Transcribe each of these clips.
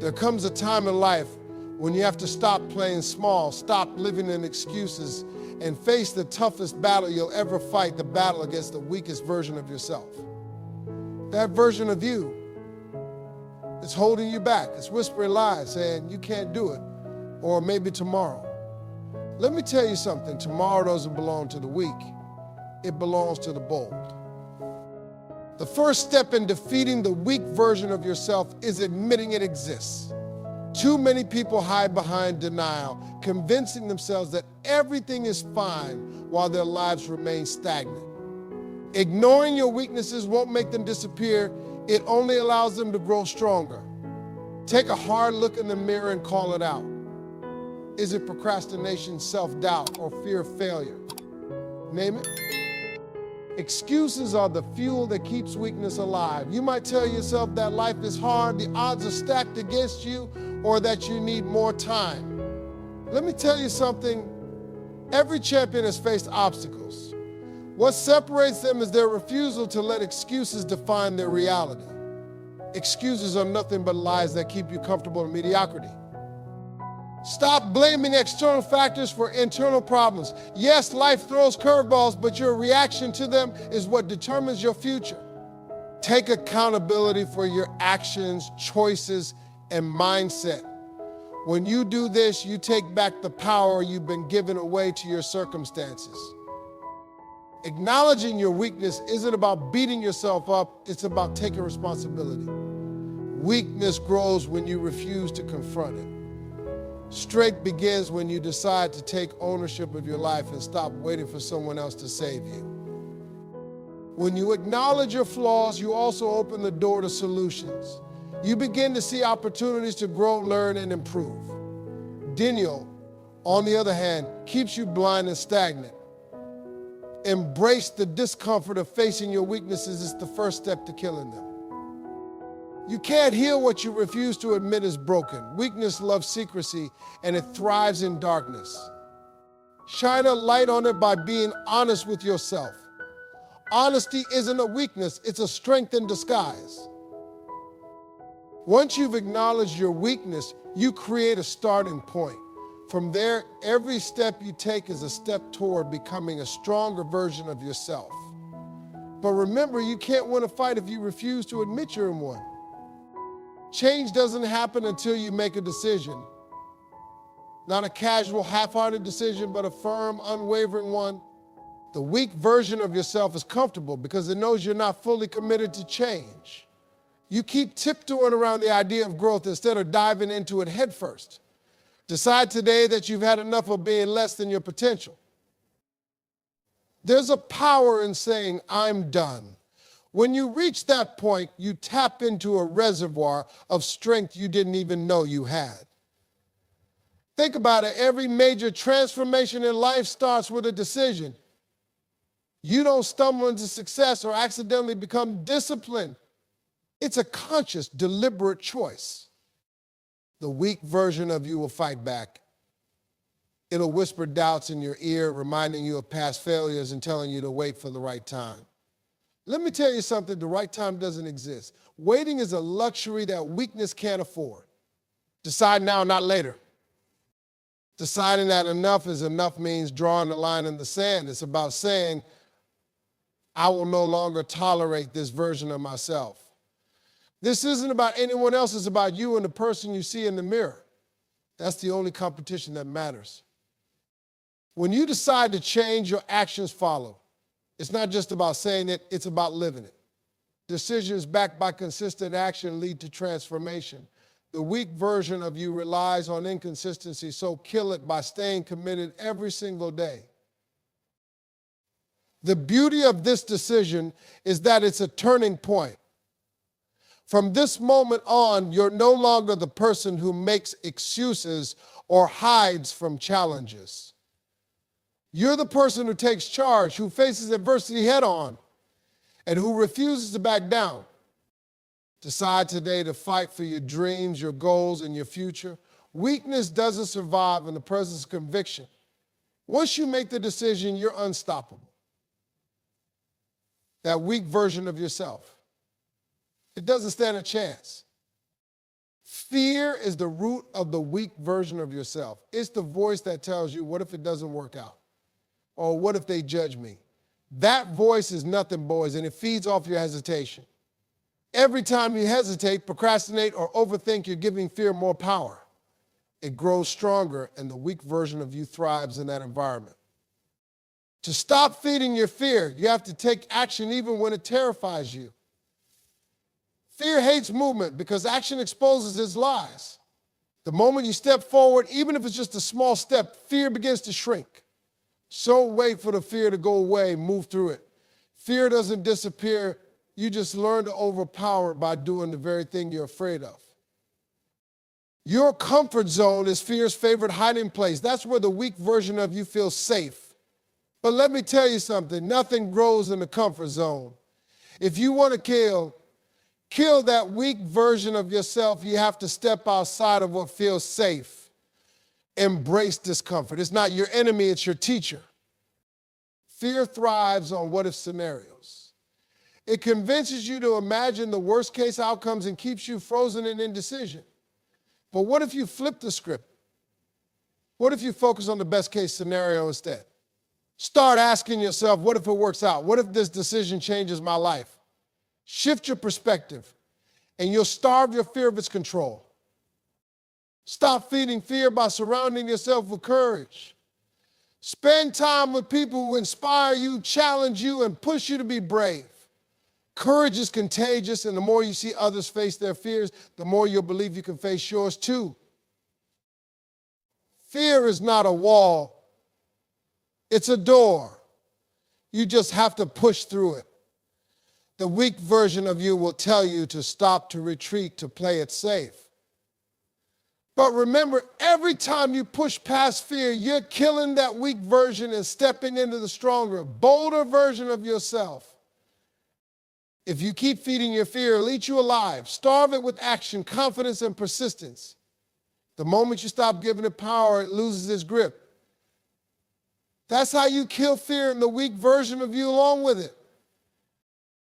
There comes a time in life when you have to stop playing small, stop living in excuses, and face the toughest battle you'll ever fight, the battle against the weakest version of yourself. That version of you is holding you back. It's whispering lies, saying you can't do it, or maybe tomorrow. Let me tell you something. Tomorrow doesn't belong to the weak. It belongs to the bold. The first step in defeating the weak version of yourself is admitting it exists. Too many people hide behind denial, convincing themselves that everything is fine while their lives remain stagnant. Ignoring your weaknesses won't make them disappear. It only allows them to grow stronger. Take a hard look in the mirror and call it out. Is it procrastination, self-doubt, or fear of failure? Name it. Excuses are the fuel that keeps weakness alive. You might tell yourself that life is hard, the odds are stacked against you, or that you need more time. Let me tell you something. Every champion has faced obstacles. What separates them is their refusal to let excuses define their reality. Excuses are nothing but lies that keep you comfortable in mediocrity. Stop blaming external factors for internal problems. Yes, life throws curveballs, but your reaction to them is what determines your future. Take accountability for your actions, choices, and mindset. When you do this, you take back the power you've been given away to your circumstances. Acknowledging your weakness isn't about beating yourself up, it's about taking responsibility. Weakness grows when you refuse to confront it. Strength begins when you decide to take ownership of your life and stop waiting for someone else to save you. When you acknowledge your flaws, you also open the door to solutions. You begin to see opportunities to grow, learn, and improve. Denial, on the other hand, keeps you blind and stagnant. Embrace the discomfort of facing your weaknesses is the first step to killing them. You can't heal what you refuse to admit is broken. Weakness loves secrecy, and it thrives in darkness. Shine a light on it by being honest with yourself. Honesty isn't a weakness, it's a strength in disguise. Once you've acknowledged your weakness, you create a starting point. From there, every step you take is a step toward becoming a stronger version of yourself. But remember, you can't win a fight if you refuse to admit you're in one. Change doesn't happen until you make a decision. Not a casual, half-hearted decision, but a firm, unwavering one. The weak version of yourself is comfortable because it knows you're not fully committed to change. You keep tiptoeing around the idea of growth instead of diving into it headfirst. Decide today that you've had enough of being less than your potential. There's a power in saying, I'm done. When you reach that point, you tap into a reservoir of strength you didn't even know you had. Think about it. Every major transformation in life starts with a decision. You don't stumble into success or accidentally become disciplined. It's a conscious, deliberate choice. The weak version of you will fight back. It'll whisper doubts in your ear, reminding you of past failures and telling you to wait for the right time. Let me tell you something, the right time doesn't exist. Waiting is a luxury that weakness can't afford. Decide now, not later. Deciding that enough is enough means drawing the line in the sand. It's about saying, I will no longer tolerate this version of myself. This isn't about anyone else, it's about you and the person you see in the mirror. That's the only competition that matters. When you decide to change, your actions follow. It's not just about saying it, it's about living it. Decisions backed by consistent action lead to transformation. The weak version of you relies on inconsistency, so kill it by staying committed every single day. The beauty of this decision is that it's a turning point. From this moment on, you're no longer the person who makes excuses or hides from challenges. You're the person who takes charge, who faces adversity head on, and who refuses to back down. Decide today to fight for your dreams, your goals, and your future. Weakness doesn't survive in the presence of conviction. Once you make the decision, you're unstoppable. That weak version of yourself, it doesn't stand a chance. Fear is the root of the weak version of yourself. It's the voice that tells you, what if it doesn't work out? Or what if they judge me? That voice is nothing, boys, and it feeds off your hesitation. Every time you hesitate, procrastinate, or overthink, you're giving fear more power. It grows stronger, and the weak version of you thrives in that environment. To stop feeding your fear, you have to take action even when it terrifies you. Fear hates movement because action exposes its lies. The moment you step forward, even if it's just a small step, fear begins to shrink. So wait for the fear to go away, move through it. Fear doesn't disappear. You just learn to overpower it by doing the very thing you're afraid of. Your comfort zone is fear's favorite hiding place. That's where the weak version of you feels safe. But let me tell you something, nothing grows in the comfort zone. If you want to kill that weak version of yourself, you have to step outside of what feels safe. Embrace discomfort. It's not your enemy, it's your teacher. Fear thrives on what-if scenarios. It convinces you to imagine the worst-case outcomes and keeps you frozen in indecision. But what if you flip the script? What if you focus on the best-case scenario instead? Start asking yourself, what if it works out? What if this decision changes my life? Shift your perspective, and you'll starve your fear of its control. Stop feeding fear by surrounding yourself with courage. Spend time with people who inspire you, challenge you, and push you to be brave. Courage is contagious, and the more you see others face their fears, the more you'll believe you can face yours too. Fear is not a wall. It's a door. You just have to push through it. The weak version of you will tell you to stop, to retreat, to play it safe. But remember, every time you push past fear, you're killing that weak version and stepping into the stronger, bolder version of yourself. If you keep feeding your fear, it'll eat you alive. Starve it with action, confidence, and persistence. The moment you stop giving it power, it loses its grip. That's how you kill fear and the weak version of you along with it.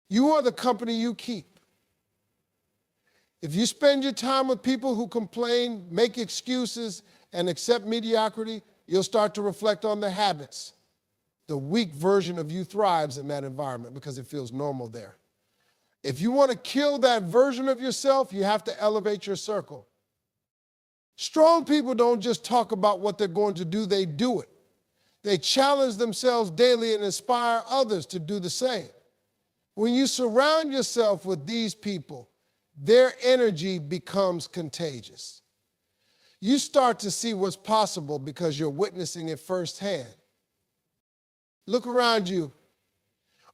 You are the company you keep. If you spend your time with people who complain, make excuses, and accept mediocrity, you'll start to reflect on their habits. The weak version of you thrives in that environment because it feels normal there. If you want to kill that version of yourself, you have to elevate your circle. Strong people don't just talk about what they're going to do, they do it. They challenge themselves daily and inspire others to do the same. When you surround yourself with these people, their energy becomes contagious. You start to see what's possible because you're witnessing it firsthand. Look around you.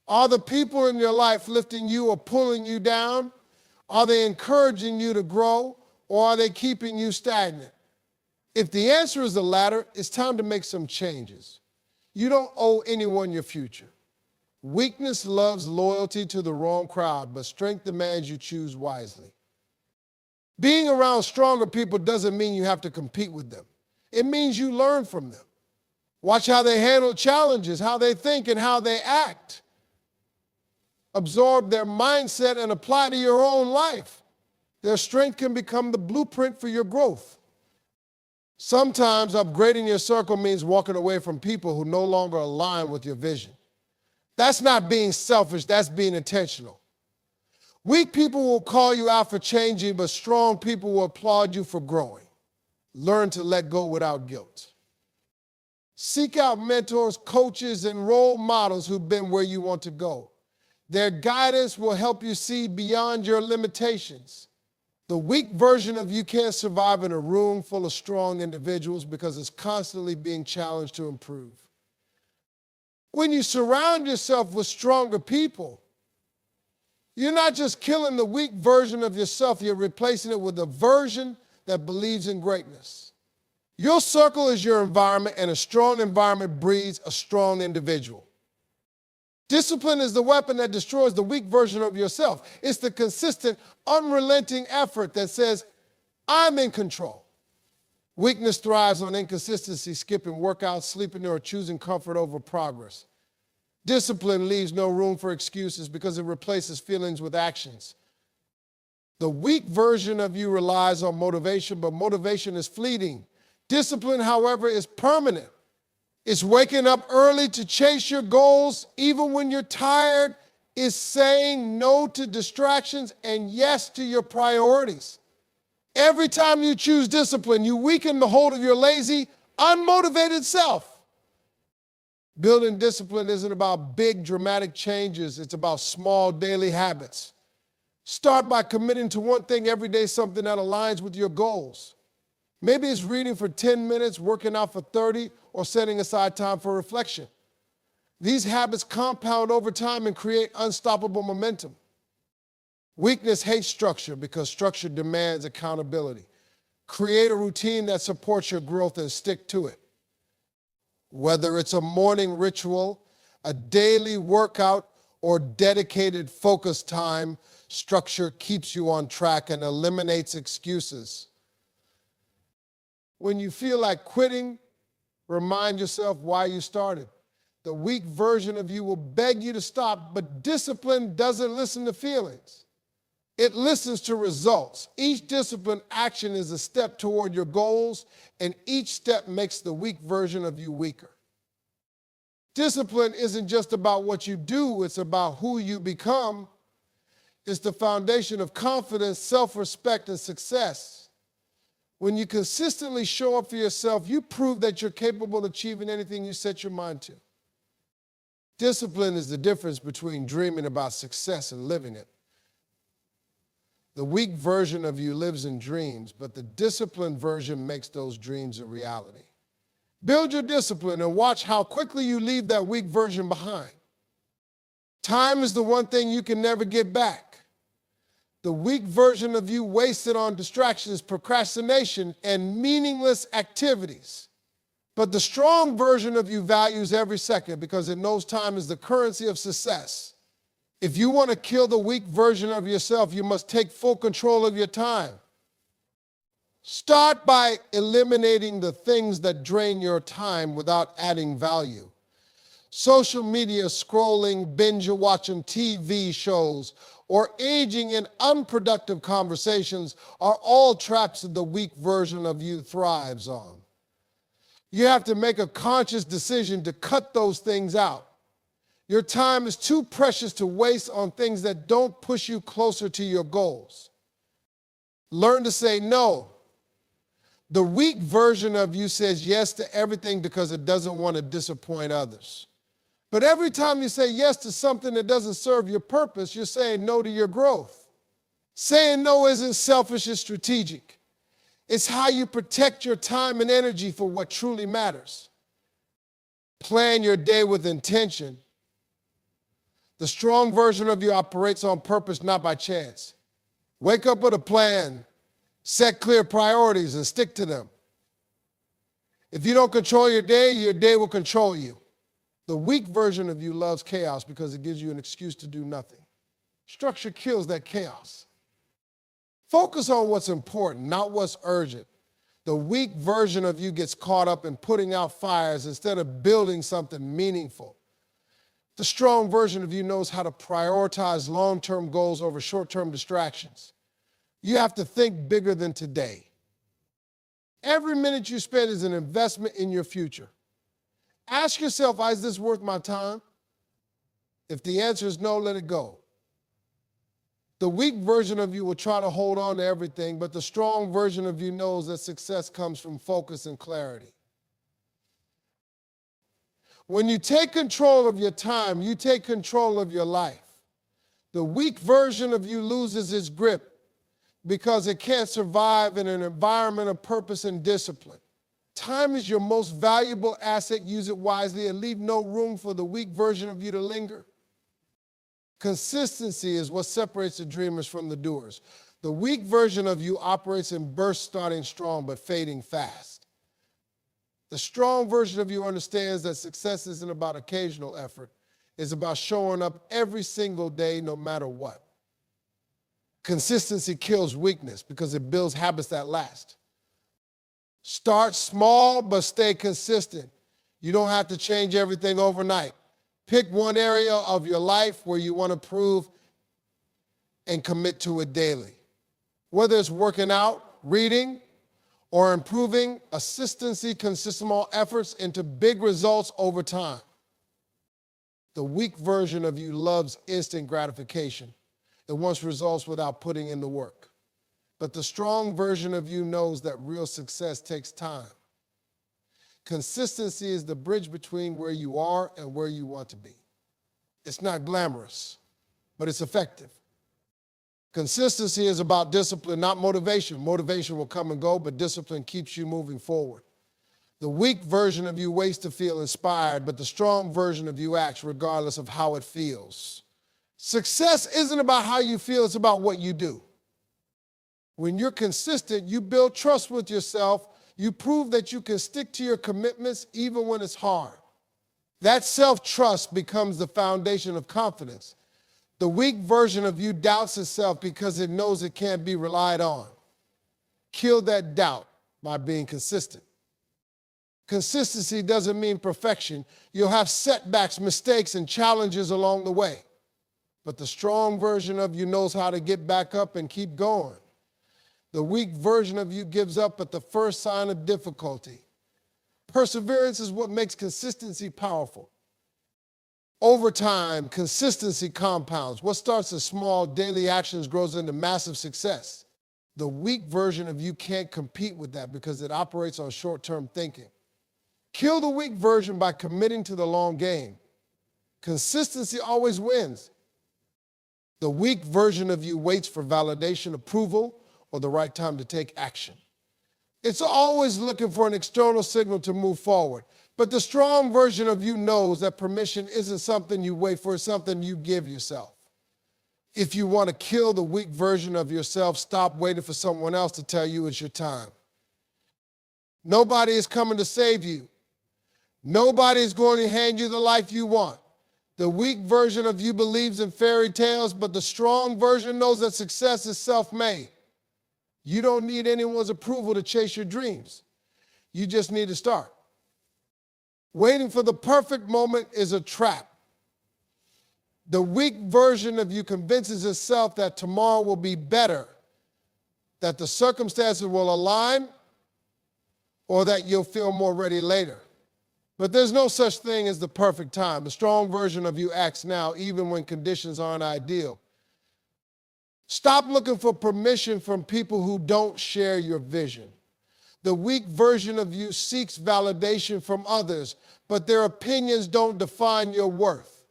Are the people in your life lifting you or pulling you down? Are they encouraging you to grow, or are they keeping you stagnant? If the answer is the latter, it's time to make some changes. You don't owe anyone your future. Weakness loves loyalty to the wrong crowd, but strength demands you choose wisely. Being around stronger people doesn't mean you have to compete with them. It means you learn from them. Watch how they handle challenges, how they think, and how they act. Absorb their mindset and apply to your own life. Their strength can become the blueprint for your growth. Sometimes upgrading your circle means walking away from people who no longer align with your vision. That's not being selfish, that's being intentional. Weak people will call you out for changing, but strong people will applaud you for growing. Learn to let go without guilt. Seek out mentors, coaches, and role models who've been where you want to go. Their guidance will help you see beyond your limitations. The weak version of you can't survive in a room full of strong individuals because it's constantly being challenged to improve. When you surround yourself with stronger people, you're not just killing the weak version of yourself, you're replacing it with a version that believes in greatness. Your circle is your environment, and a strong environment breeds a strong individual. Discipline is the weapon that destroys the weak version of yourself. It's the consistent, unrelenting effort that says, I'm in control. Weakness thrives on inconsistency, skipping workouts, sleeping, or choosing comfort over progress. Discipline leaves no room for excuses because it replaces feelings with actions. The weak version of you relies on motivation, but motivation is fleeting. Discipline, however, is permanent. It's waking up early to chase your goals, even when you're tired. It's saying no to distractions and yes to your priorities. Every time you choose discipline, you weaken the hold of your lazy, unmotivated self. Building discipline isn't about big, dramatic changes. It's about small daily habits. Start by committing to one thing every day, something that aligns with your goals. Maybe it's reading for 10 minutes, working out for 30, or setting aside time for reflection. These habits compound over time and create unstoppable momentum. Weakness hates structure because structure demands accountability. Create a routine that supports your growth and stick to it. Whether it's a morning ritual, a daily workout, or dedicated focus time, structure keeps you on track and eliminates excuses. When you feel like quitting, remind yourself why you started. The weak version of you will beg you to stop, but discipline doesn't listen to feelings. It listens to results. Each disciplined action is a step toward your goals, and each step makes the weak version of you weaker. Discipline isn't just about what you do, it's about who you become. It's the foundation of confidence, self-respect, and success. When you consistently show up for yourself, you prove that you're capable of achieving anything you set your mind to. Discipline is the difference between dreaming about success and living it. The weak version of you lives in dreams, but the disciplined version makes those dreams a reality. Build your discipline and watch how quickly you leave that weak version behind. Time is the one thing you can never get back. The weak version of you wasted on distractions, procrastination, and meaningless activities. But the strong version of you values every second because it knows time is the currency of success. If you want to kill the weak version of yourself, you must take full control of your time. Start by eliminating the things that drain your time without adding value. Social media scrolling, binge watching TV shows, or engaging in unproductive conversations are all traps that the weak version of you thrives on. You have to make a conscious decision to cut those things out. Your time is too precious to waste on things that don't push you closer to your goals. Learn to say no. The weak version of you says yes to everything because it doesn't want to disappoint others. But every time you say yes to something that doesn't serve your purpose, you're saying no to your growth. Saying no isn't selfish, it's strategic. It's how you protect your time and energy for what truly matters. Plan your day with intention. The strong version of you operates on purpose, not by chance. Wake up with a plan. Set clear priorities and stick to them. If you don't control your day will control you. The weak version of you loves chaos because it gives you an excuse to do nothing. Structure kills that chaos. Focus on what's important, not what's urgent. The weak version of you gets caught up in putting out fires instead of building something meaningful. The strong version of you knows how to prioritize long-term goals over short-term distractions. You have to think bigger than today. Every minute you spend is an investment in your future. Ask yourself, is this worth my time? If the answer is no, let it go. The weak version of you will try to hold on to everything, but the strong version of you knows that success comes from focus and clarity. When you take control of your time, you take control of your life. The weak version of you loses its grip because it can't survive in an environment of purpose and discipline. Time is your most valuable asset. Use it wisely and leave no room for the weak version of you to linger. Consistency is what separates the dreamers from the doers. The weak version of you operates in bursts, starting strong but fading fast. The strong version of you understands that success isn't about occasional effort. It's about showing up every single day, no matter what. Consistency kills weakness because it builds habits that last. Start small, but stay consistent. You don't have to change everything overnight. Pick one area of your life where you want to improve and commit to it daily. Whether it's working out, reading, or improving, consistency consists of small efforts into big results over time. The weak version of you loves instant gratification. It wants results without putting in the work. But the strong version of you knows that real success takes time. Consistency is the bridge between where you are and where you want to be. It's not glamorous, but it's effective. Consistency is about discipline, not motivation. Motivation will come and go, but discipline keeps you moving forward. The weak version of you waits to feel inspired, but the strong version of you acts regardless of how it feels. Success isn't about how you feel, it's about what you do. When you're consistent, you build trust with yourself. You prove that you can stick to your commitments even when it's hard. That self-trust becomes the foundation of confidence. The weak version of you doubts itself because it knows it can't be relied on. Kill that doubt by being consistent. Consistency doesn't mean perfection. You'll have setbacks, mistakes, and challenges along the way. But the strong version of you knows how to get back up and keep going. The weak version of you gives up at the first sign of difficulty. Perseverance is what makes consistency powerful. Over time, consistency compounds. What starts as small daily actions grows into massive success. The weak version of you can't compete with that because it operates on short-term thinking. Kill the weak version by committing to the long game. Consistency always wins. The weak version of you waits for validation, approval, or the right time to take action. It's always looking for an external signal to move forward. But the strong version of you knows that permission isn't something you wait for, it's something you give yourself. If you want to kill the weak version of yourself, stop waiting for someone else to tell you it's your time. Nobody is coming to save you. Nobody is going to hand you the life you want. The weak version of you believes in fairy tales, but the strong version knows that success is self-made. You don't need anyone's approval to chase your dreams. You just need to start. Waiting for the perfect moment is a trap. The weak version of you convinces itself that tomorrow will be better, that the circumstances will align, or that you'll feel more ready later. But there's no such thing as the perfect time. The strong version of you acts now, even when conditions aren't ideal. Stop looking for permission from people who don't share your vision. The weak version of you seeks validation from others, but their opinions don't define your worth.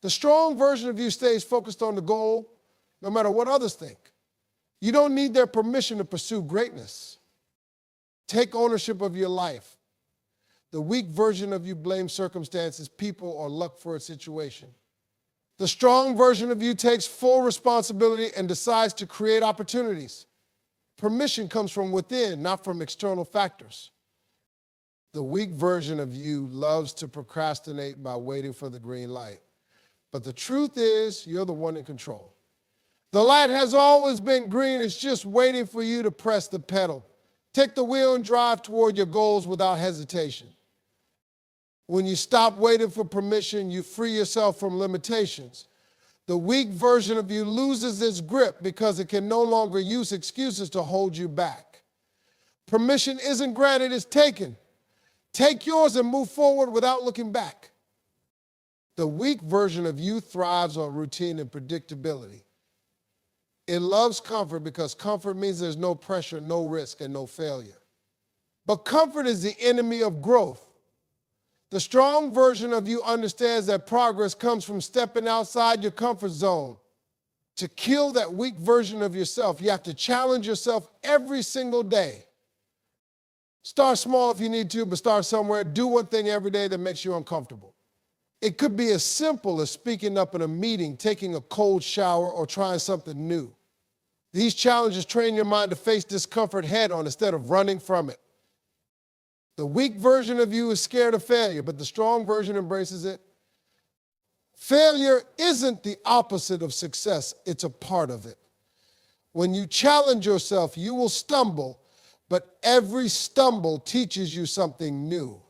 The strong version of you stays focused on the goal, no matter what others think. You don't need their permission to pursue greatness. Take ownership of your life. The weak version of you blames circumstances, people, or luck for a situation. The strong version of you takes full responsibility and decides to create opportunities. Permission comes from within, not from external factors. The weak version of you loves to procrastinate by waiting for the green light. But the truth is, you're the one in control. The light has always been green. It's just waiting for you to press the pedal. Take the wheel and drive toward your goals without hesitation. When you stop waiting for permission, you free yourself from limitations. The weak version of you loses its grip because it can no longer use excuses to hold you back. Permission isn't granted, it's taken. Take yours and move forward without looking back. The weak version of you thrives on routine and predictability. It loves comfort because comfort means there's no pressure, no risk, and no failure. But comfort is the enemy of growth. The strong version of you understands that progress comes from stepping outside your comfort zone. To kill that weak version of yourself, you have to challenge yourself every single day. Start small if you need to, but start somewhere. Do one thing every day that makes you uncomfortable. It could be as simple as speaking up in a meeting, taking a cold shower, or trying something new. These challenges train your mind to face discomfort head-on instead of running from it. The weak version of you is scared of failure, but the strong version embraces it. Failure isn't the opposite of success, it's a part of it. When you challenge yourself, you will stumble, but every stumble teaches you something new.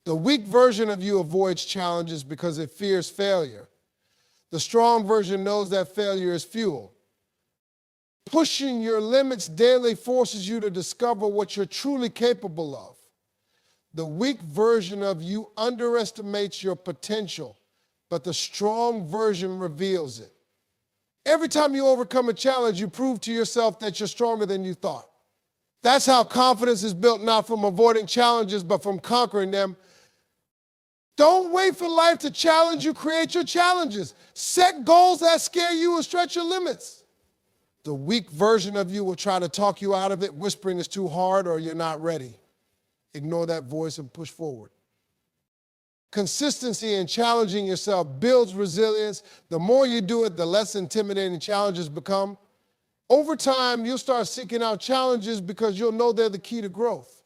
The weak version of you avoids challenges because it fears failure. The strong version knows that failure is fuel. Pushing your limits daily forces you to discover what you're truly capable of. The weak version of you underestimates your potential, but the strong version reveals it. Every time you overcome a challenge, you prove to yourself that you're stronger than you thought. That's how confidence is built, not from avoiding challenges, but from conquering them. Don't wait for life to challenge you, create your challenges. Set goals that scare you and stretch your limits. The weak version of you will try to talk you out of it, whispering it's too hard or you're not ready. Ignore that voice and push forward. Consistency in challenging yourself builds resilience. The more you do it, the less intimidating challenges become. Over time, you'll start seeking out challenges because you'll know they're the key to growth.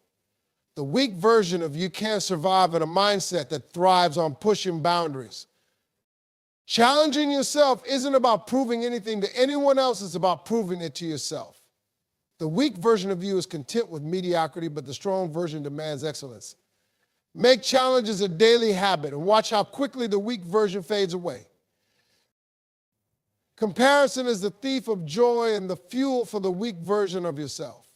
The weak version of you can't survive in a mindset that thrives on pushing boundaries. Challenging yourself isn't about proving anything to anyone else, it's about proving it to yourself. The weak version of you is content with mediocrity, but the strong version demands excellence. Make challenges a daily habit and watch how quickly the weak version fades away. Comparison is the thief of joy and the fuel for the weak version of yourself.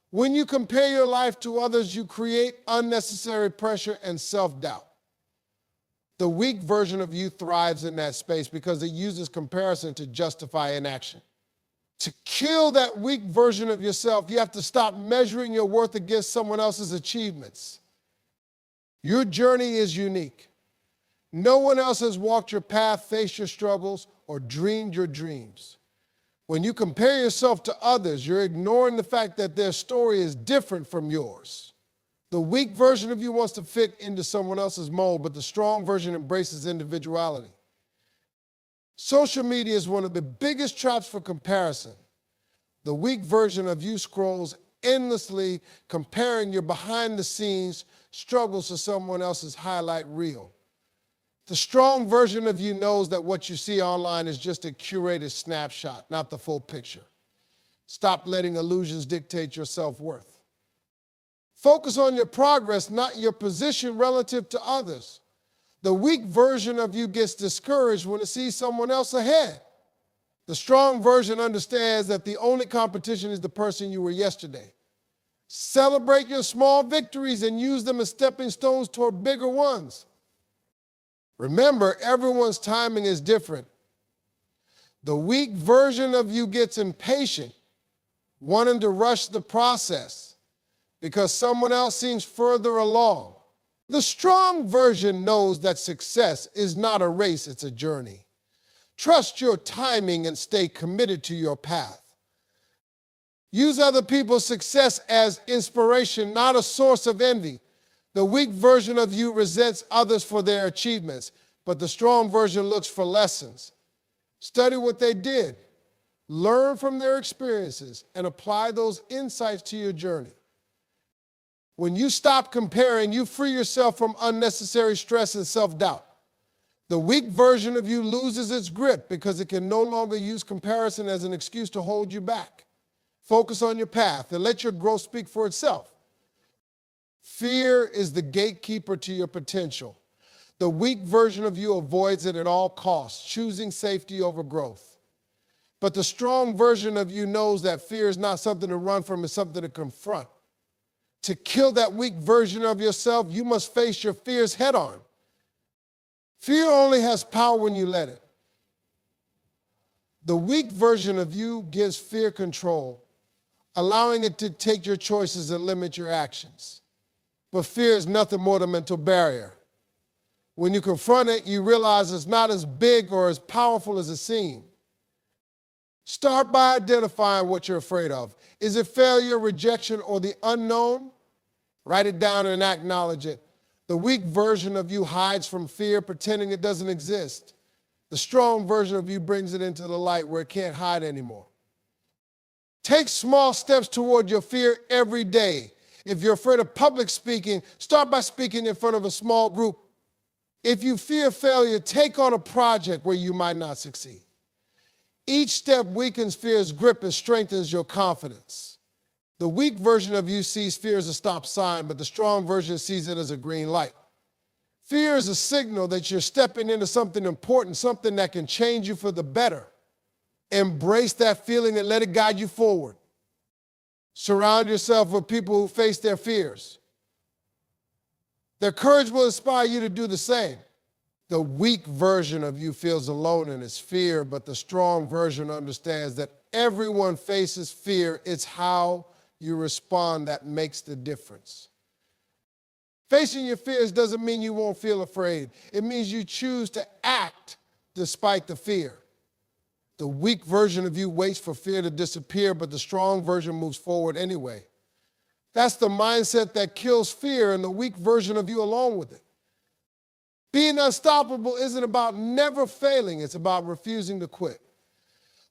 When you compare your life to others, you create unnecessary pressure and self-doubt. The weak version of you thrives in that space because it uses comparison to justify inaction. To kill that weak version of yourself, you have to stop measuring your worth against someone else's achievements. Your journey is unique. No one else has walked your path, faced your struggles, or dreamed your dreams. When you compare yourself to others, you're ignoring the fact that their story is different from yours. The weak version of you wants to fit into someone else's mold, but the strong version embraces individuality. Social media is one of the biggest traps for comparison. The weak version of you scrolls endlessly, comparing your behind-the-scenes struggles to someone else's highlight reel. The strong version of you knows that what you see online is just a curated snapshot, not the full picture. Stop letting illusions dictate your self-worth. Focus on your progress, not your position relative to others. The weak version of you gets discouraged when it sees someone else ahead. The strong version understands that the only competition is the person you were yesterday. Celebrate your small victories and use them as stepping stones toward bigger ones. Remember, everyone's timing is different. The weak version of you gets impatient, wanting to rush the process because someone else seems further along. The strong version knows that success is not a race, it's a journey. Trust your timing and stay committed to your path. Use other people's success as inspiration, not a source of envy. The weak version of you resents others for their achievements, but the strong version looks for lessons. Study what they did, learn from their experiences, and apply those insights to your journey. When you stop comparing, you free yourself from unnecessary stress and self-doubt. The weak version of you loses its grip because it can no longer use comparison as an excuse to hold you back. Focus on your path and let your growth speak for itself. Fear is the gatekeeper to your potential. The weak version of you avoids it at all costs, choosing safety over growth. But the strong version of you knows that fear is not something to run from, it's something to confront. To kill that weak version of yourself, you must face your fears head on. Fear only has power when you let it. The weak version of you gives fear control, allowing it to take your choices and limit your actions. But fear is nothing more than a mental barrier. When you confront it, you realize it's not as big or as powerful as it seems. Start by identifying what you're afraid of. Is it failure, rejection, or the unknown? Write it down and acknowledge it. The weak version of you hides from fear, pretending it doesn't exist. The strong version of you brings it into the light where it can't hide anymore. Take small steps toward your fear every day. If you're afraid of public speaking, start by speaking in front of a small group. If you fear failure, take on a project where you might not succeed. Each step weakens fear's grip and strengthens your confidence. The weak version of you sees fear as a stop sign, but the strong version sees it as a green light. Fear is a signal that you're stepping into something important, something that can change you for the better. Embrace that feeling and let it guide you forward. Surround yourself with people who face their fears. Their courage will inspire you to do the same. The weak version of you feels alone in its fear, but the strong version understands that everyone faces fear. It's how you respond that makes the difference. Facing your fears doesn't mean you won't feel afraid. It means you choose to act despite the fear. The weak version of you waits for fear to disappear, but the strong version moves forward anyway. That's the mindset that kills fear, and the weak version of you along with it. Being unstoppable isn't about never failing. It's about refusing to quit.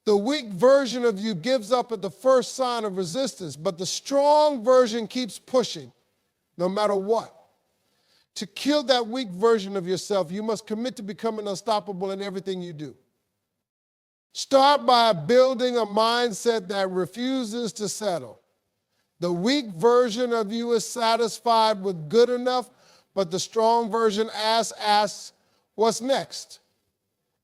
The weak version of you gives up at the first sign of resistance, but the strong version keeps pushing no matter what. To kill that weak version of yourself, you must commit to becoming unstoppable in everything you do. Start by building a mindset that refuses to settle. The weak version of you is satisfied with good enough, but the strong version asks, what's next?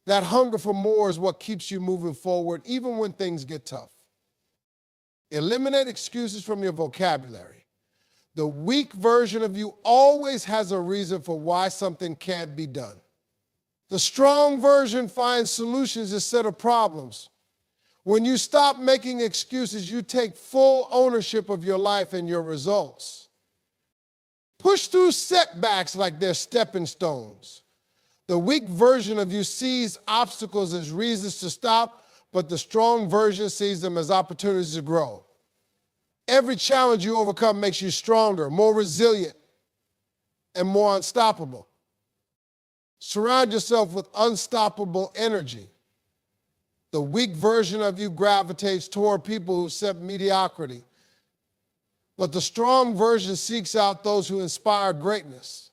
That hunger for more is what keeps you moving forward, even when things get tough. Eliminate excuses from your vocabulary. The weak version of you always has a reason for why something can't be done. The strong version finds solutions instead of problems. When you stop making excuses, you take full ownership of your life and your results. Push through setbacks like they're stepping stones. The weak version of you sees obstacles as reasons to stop, but the strong version sees them as opportunities to grow. Every challenge you overcome makes you stronger, more resilient, and more unstoppable. Surround yourself with unstoppable energy. The weak version of you gravitates toward people who accept mediocrity, but the strong version seeks out those who inspire greatness.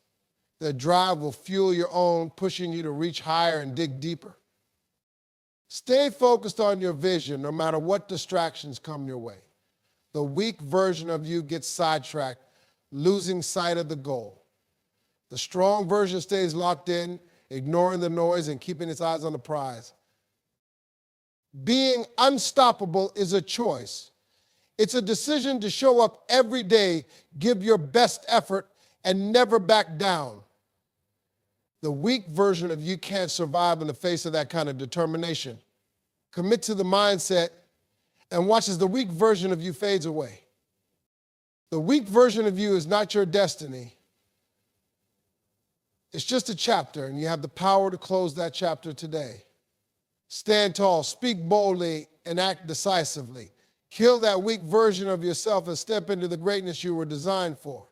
Their drive will fuel your own, pushing you to reach higher and dig deeper. Stay focused on your vision no matter what distractions come your way. The weak version of you gets sidetracked, losing sight of the goal. The strong version stays locked in, ignoring the noise and keeping its eyes on the prize. Being unstoppable is a choice. It's a decision to show up every day, give your best effort, and never back down. The weak version of you can't survive in the face of that kind of determination. Commit to the mindset and watch as the weak version of you fades away. The weak version of you is not your destiny. It's just a chapter, and you have the power to close that chapter today. Stand tall, speak boldly, and act decisively. Kill that weak version of yourself and step into the greatness you were designed for.